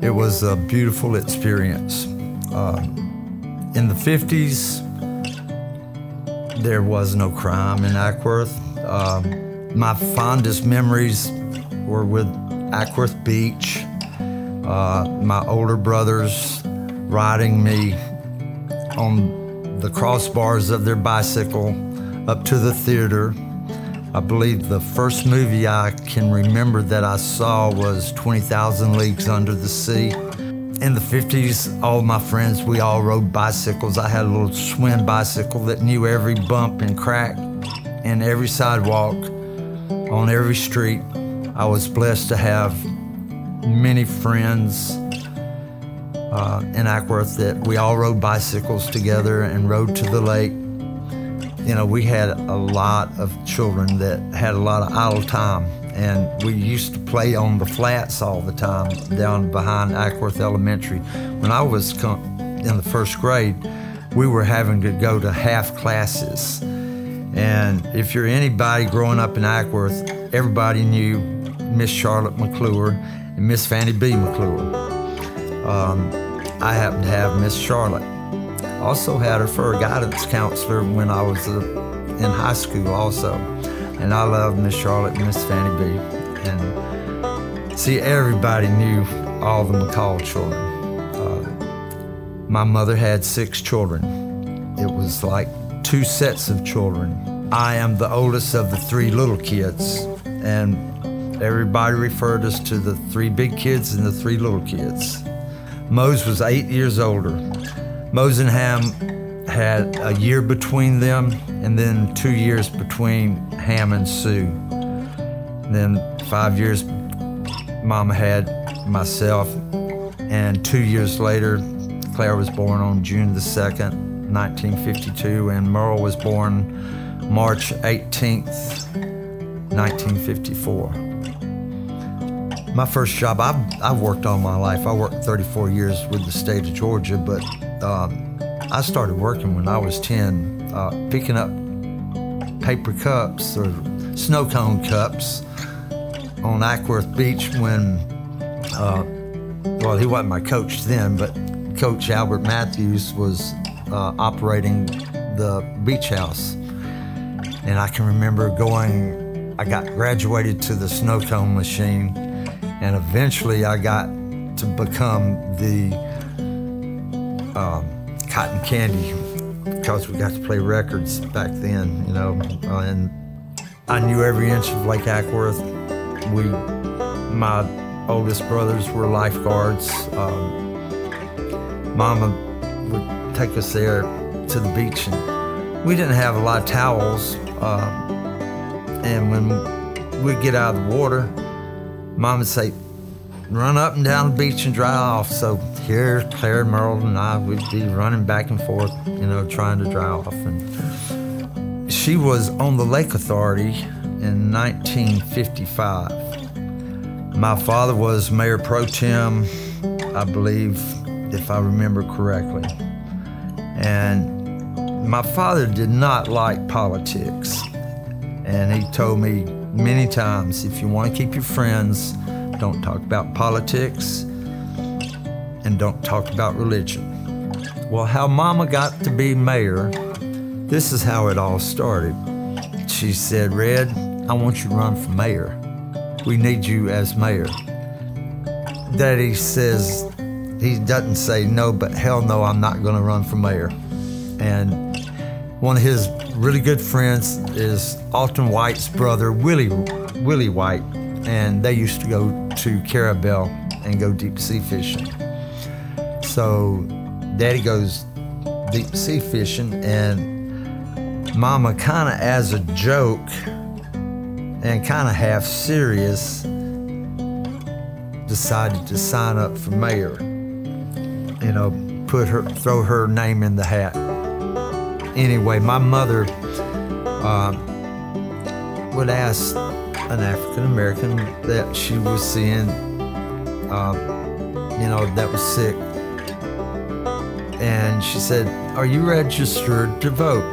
It was a beautiful experience. In the 50s, there was no crime in Ackworth. My fondest memories were with Ackworth Beach, my older brothers riding me on the crossbars of their bicycle up to the theater. I believe the first movie I can remember that I saw was 20,000 Leagues Under the Sea. In the 50s, all my friends, we all rode bicycles. I had a little swing bicycle that knew every bump and crack and every sidewalk on every street. I was blessed to have many friends in Ackworth that we all rode bicycles together and rode to the lake. You know, we had a lot of children that had a lot of idle time, and we used to play on the flats all the time down behind Ackworth Elementary. When I was in the first grade, we were having to go to half classes. And if you're anybody growing up in Ackworth, everybody knew Miss Charlotte McClure and Miss Fannie B. McClure. I happened to have Miss Charlotte. Also had her for a guidance counselor when I was in high school also. And I loved Miss Charlotte and Miss Fannie B. And see, everybody knew all the McCall children. My mother had 6 children. It was like 2 sets of children. I am the oldest of the 3 little kids, and everybody referred us to the 3 big kids and the 3 little kids. Mose was 8 years older. Mose and Ham had a year between them, and then 2 years between Ham and Sue. And then 5 years, Mama had myself, and 2 years later, Claire was born on June the 2nd, 1952, and Merle was born March 18th, 1954. My first job, I've worked all my life. I worked 34 years with the state of Georgia, but I started working when I was 10, picking up paper cups or snow cone cups on Ackworth Beach when, well, he wasn't my coach then, but Coach Albert Matthews was operating the beach house. And I can remember I got graduated to the snow cone machine, and eventually I got to become the cotton candy, because we got to play records back then, you know. And I knew every inch of Lake Ackworth. My oldest brothers were lifeguards. Mama would take us there to the beach, and we didn't have a lot of towels. And when we'd get out of the water, Mom would say, run up and down the beach and dry off. So here, Claire and Merle and I would be running back and forth, you know, trying to dry off. And she was on the Lake Authority in 1955. My father was Mayor Pro Tem, I believe, if I remember correctly. And my father did not like politics. And he told me many times, if you want to keep your friends, don't talk about politics and don't talk about religion. Well, how Mama got to be mayor, this is how it all started. She said, Red, I want you to run for mayor. We need you as mayor. Daddy says, he doesn't say no, but hell no, I'm not going to run for mayor. And one of his really good friends is Alton White's brother, Willie White, and they used to go to Carabel and go deep sea fishing. So Daddy goes deep sea fishing, and Mama, kind of as a joke and kind of half serious, decided to sign up for mayor. You know, throw her name in the hat. Anyway, my mother would ask an African American that she was seeing, you know, that was sick, and she said, "Are you registered to vote?"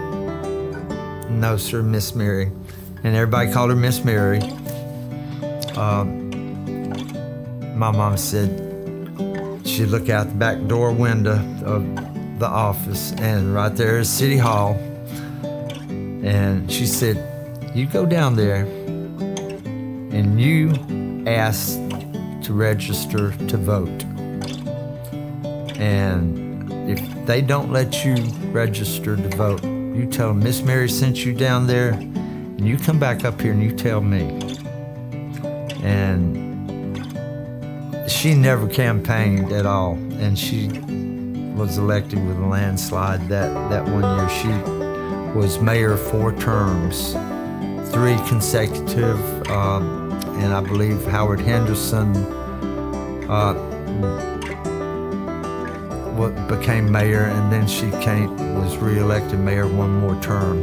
"No, sir, Miss Mary," and everybody called her Miss Mary. My mom said, she'd look out the back door window of the office, and right there is City Hall. And she said, you go down there and you ask to register to vote. And if they don't let you register to vote, you tell them Miss Mary sent you down there, and you come back up here and you tell me. And she never campaigned at all, and she was elected with a landslide that 1 year. She was mayor 4 terms, 3 consecutive, and I believe Howard Henderson became mayor, and then she was re-elected mayor 1 more term.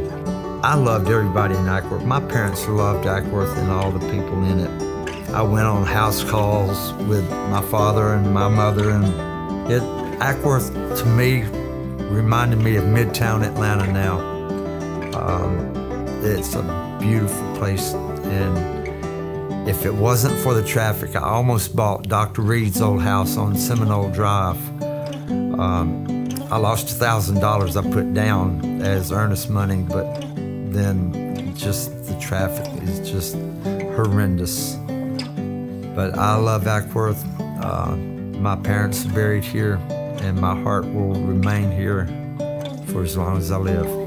I loved everybody in Ackworth. My parents loved Ackworth and all the people in it. I went on house calls with my father and my mother, and Ackworth to me reminded me of Midtown Atlanta now. It's a beautiful place, and if it wasn't for the traffic, I almost bought Dr. Reed's old house on Seminole Drive. I lost $1,000 I put down as earnest money, but then just the traffic is just horrendous. But I love Ackworth. My parents are buried here, and my heart will remain here for as long as I live.